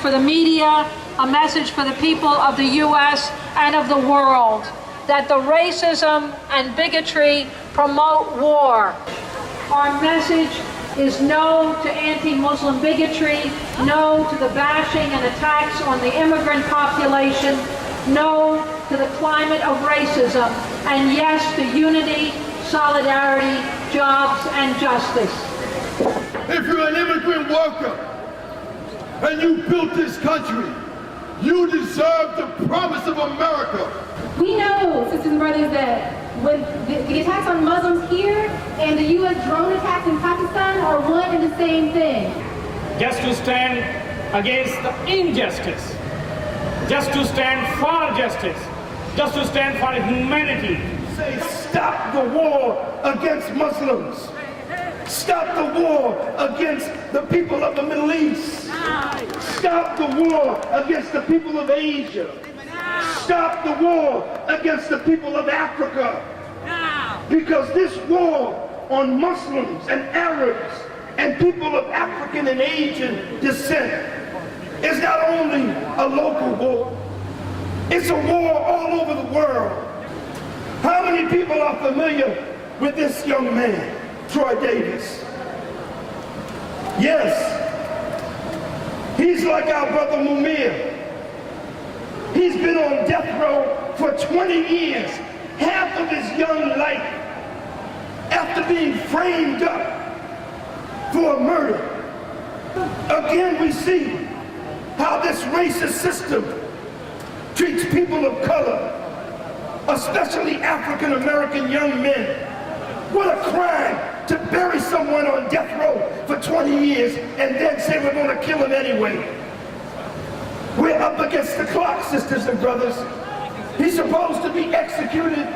for the media, a message for the people of the U.S. and of the world, that the racism and bigotry promote war. Our message is no to anti-Muslim bigotry, no to the bashing and attacks on the immigrant population, no to the climate of racism, and yes to unity, solidarity, jobs, and justice. If you're an immigrant worker and you built this country, you deserve the promise of America. We know, sisters and brothers, that when the attacks on Muslims here and the U.S. drone attacks in Pakistan are one and the same thing. Just to stand against the injustice, just to stand for justice, just to stand for humanity. Say, stop the war against Muslims. Stop the war against the people of the Middle East. Stop the war against the people of Asia. Stop the war against the people of Africa. Because this war on Muslims and Arabs and people of African and Asian descent is not only a local war, it's a war all over the world. How many people are familiar with this young man, Troy Davis? Yes, he's like our brother Mumia. He's been on death row for 20 years, half of his young life, after being framed up for a murder. Again, we see how this racist system treats people of color, especially African-American young men. What a crime to bury someone on death row for 20 years and then say we're going to kill him anyway. We're up against the clock, sisters and brothers. He's supposed to be executed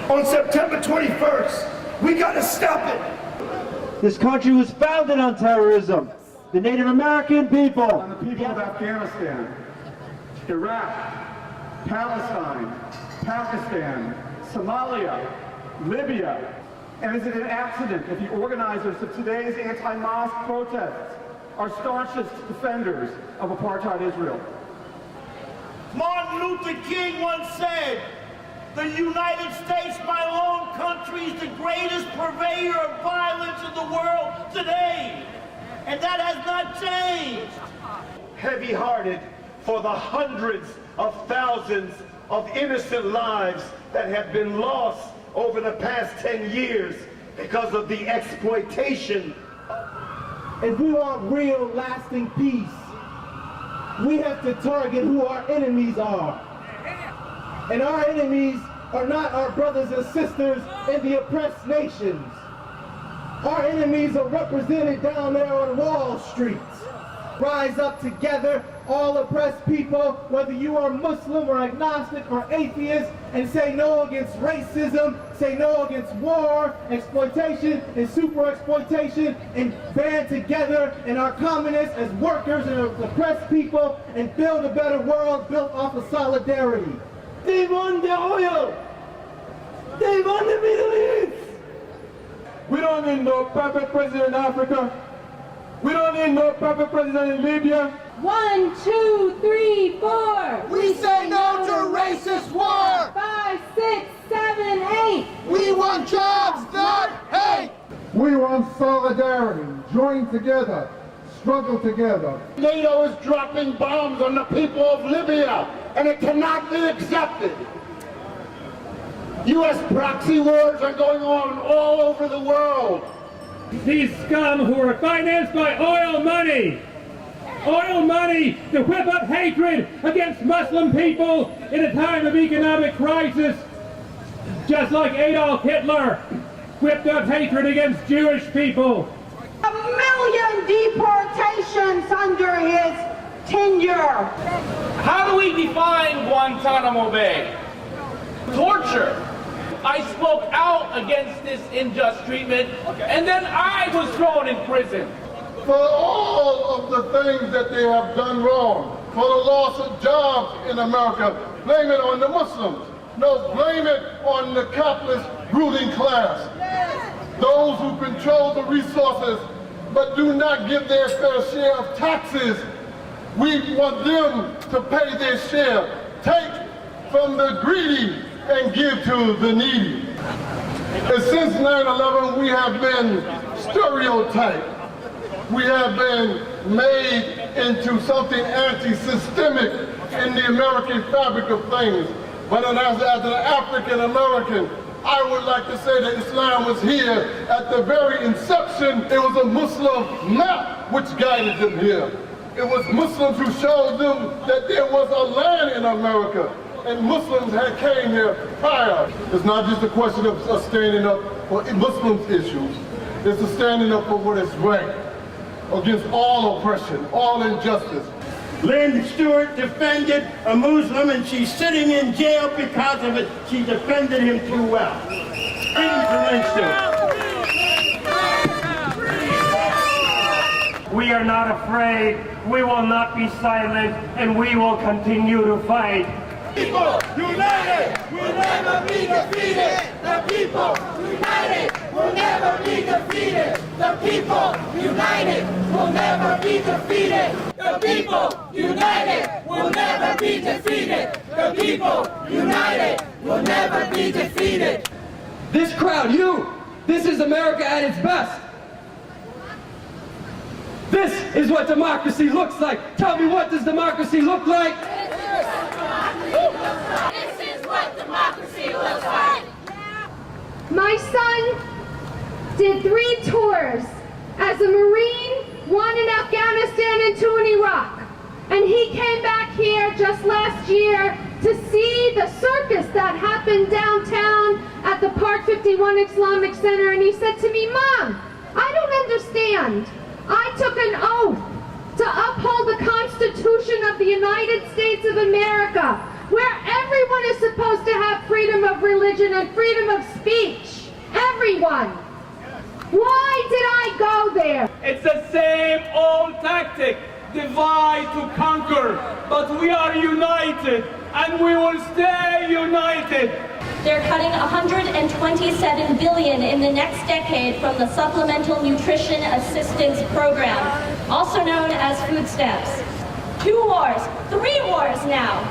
on September 21st. We got to stop it. This country was founded on terrorism. The Native American people. On the people of Afghanistan, Iraq, Palestine, Pakistan, Somalia, Libya. And is it an accident that the organizers of today's anti-mosque protests are staunchest defenders of apartheid Israel? Martin Luther King once said, "The United States, my own country, is the greatest purveyor of violence in the world today." And that has not changed. Heavy-hearted for the hundreds of thousands of innocent lives that have been lost over the past 10 years because of the exploitation. If we want real lasting peace, we have to target who our enemies are. And our enemies are not our brothers and sisters in the oppressed nations. Our enemies are represented down there on Wall Street. Rise up together, all oppressed people, whether you are Muslim or agnostic or atheist, and say no against racism, say no against war, exploitation, and super exploitation, and band together in our commonness as workers and oppressed people, and build a better world built off of solidarity. They want the oil. They want the Middle East. We don't need no puppet president in Africa. We don't need no puppet president in Libya. 1, 2, 3, 4. We say no to racist war. 5, 6, 7, 8. We want jobs, not hate. We want solidarity, join together, struggle together. NATO is dropping bombs on the people of Libya, and it cannot be accepted. U.S. proxy wars are going on all over the world. These scum who are financed by oil money to whip up hatred against Muslim people in a time of economic crisis, just like Adolf Hitler whipped up hatred against Jewish people. 1 million deportations under his tenure. How do we define Guantanamo Bay? Torture. I spoke out against this unjust treatment, and then I was thrown in prison. For all of the things that they have done wrong, for the loss of jobs in America, blame it on the Muslims. No, blame it on the capitalist ruling class. Those who control the resources but do not give their fair share of taxes We want them to pay their share. Take from the greedy and give to the needy. And since 9/11, we have been stereotyped. We have been made into something anti-systemic in the American fabric of things. But as an African American, I would like to say that Islam was here at the very inception. It was a Muslim map which guided them here. It was Muslims who showed them that there was a land in America, and Muslims had came here prior. It's not just a question of us standing up for Muslims issues. It's a standing up for what is right, against all oppression, all injustice. Lynn Stewart defended a Muslim and she's sitting in jail because of it. She defended him too well. Freedom for Lynn Stewart. We are not afraid. We will not be silent, and we will continue to fight. People united will never be defeated. The people united will never be defeated. The people united will never be defeated. The people united will never be defeated. The people united will never be defeated. This crowd, this is America at its best. This is what democracy looks like. Tell me, what does democracy look like? This is what democracy looks like. My son did 3 tours as a Marine, 1 in Afghanistan and 2 in Iraq. And he came back here just last year to see the circus that happened downtown at the Park 51 Islamic Center. And he said to me, Mom, I don't understand. I took an oath to uphold the Constitution of the United States of America, where everyone is supposed to have freedom of religion and freedom of speech. Everyone. Why did I go there? It's the same old tactic, divide to conquer, but we are united, and we will stay united. They're cutting $127 billion in the next decade from the Supplemental Nutrition Assistance Program, also known as food stamps. 2 wars, 3 wars now,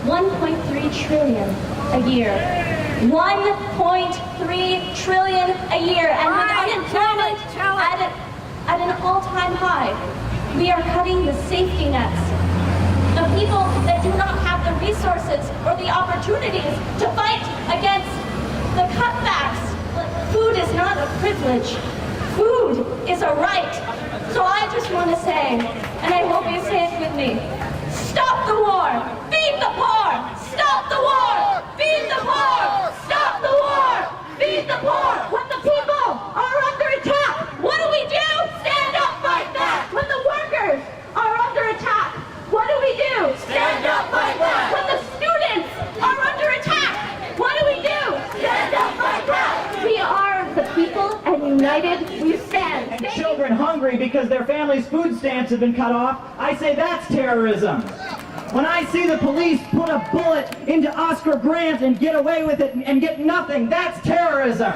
1.3 trillion a year. 1.3 trillion a year, and with unemployment at an all-time high. We are cutting the safety nets. The people that do not have the resources or the opportunities to fight against the cutbacks. Food is not a privilege. Food is a right. So I just want to say, and I hope you say it with me, stop the war, feed the poor, stop the war, feed the poor, stop the war, feed the poor. When the people are under attack, what do? Stand up, fight back. When the workers are under attack, what do? Stand up, fight back. When the students are under attack, what do? Stand up, fight back. We are the people, and united we stand. And children hungry because their family's food stamps have been cut off, I say that's terrorism. When I see the police put a bullet into Oscar Grant and get away with it and get nothing, that's terrorism.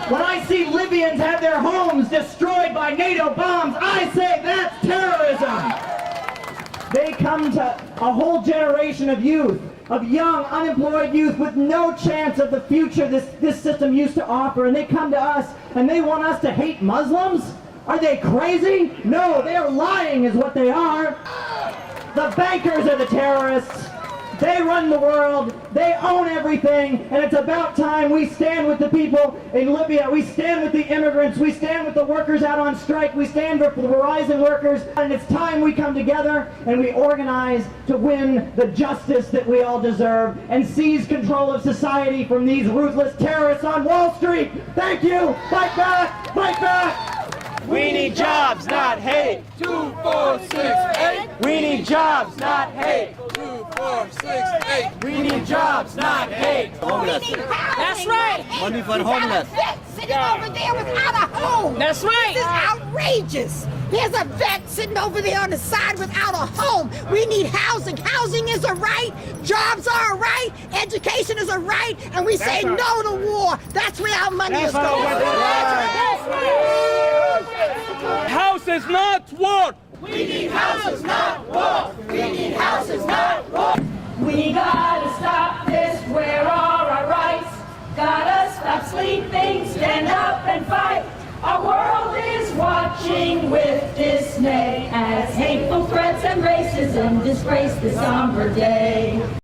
When I see Libyans have their homes destroyed by NATO bombs, I say that's terrorism. They come to a whole generation of youth, of young, unemployed youth with no chance of the future this system used to offer, and they come to us and they want us to hate Muslims? Are they crazy? No, they're lying is what they are. The bankers are the terrorists. They run the world. They own everything. And it's about time we stand with the people in Libya. We stand with the immigrants. We stand with the workers out on strike. We stand for the Verizon workers. And it's time we come together and we organize to win the justice that we all deserve and seize control of society from these ruthless terrorists on Wall Street. Thank you. Fight back. Fight back. We need jobs, not hate. 2, 4, 6, 8. We need jobs, not hate. 2, 4, 6, 8. We need jobs, not hate. Homeless. That's right. Money for homeless. Sitting over there without a home. That's right. This is outrageous. There's a vet sitting over there on the side without a home. We need housing. Housing is a right. Jobs are a right. Education is a right. And we say no to war. That's where our money is going. House is not war. We need houses, not war. We need houses, not war. We gotta stop this, where are our rights? Gotta stop sleeping, stand up and fight. Our world is watching with dismay as hateful threats and racism disgrace this somber day.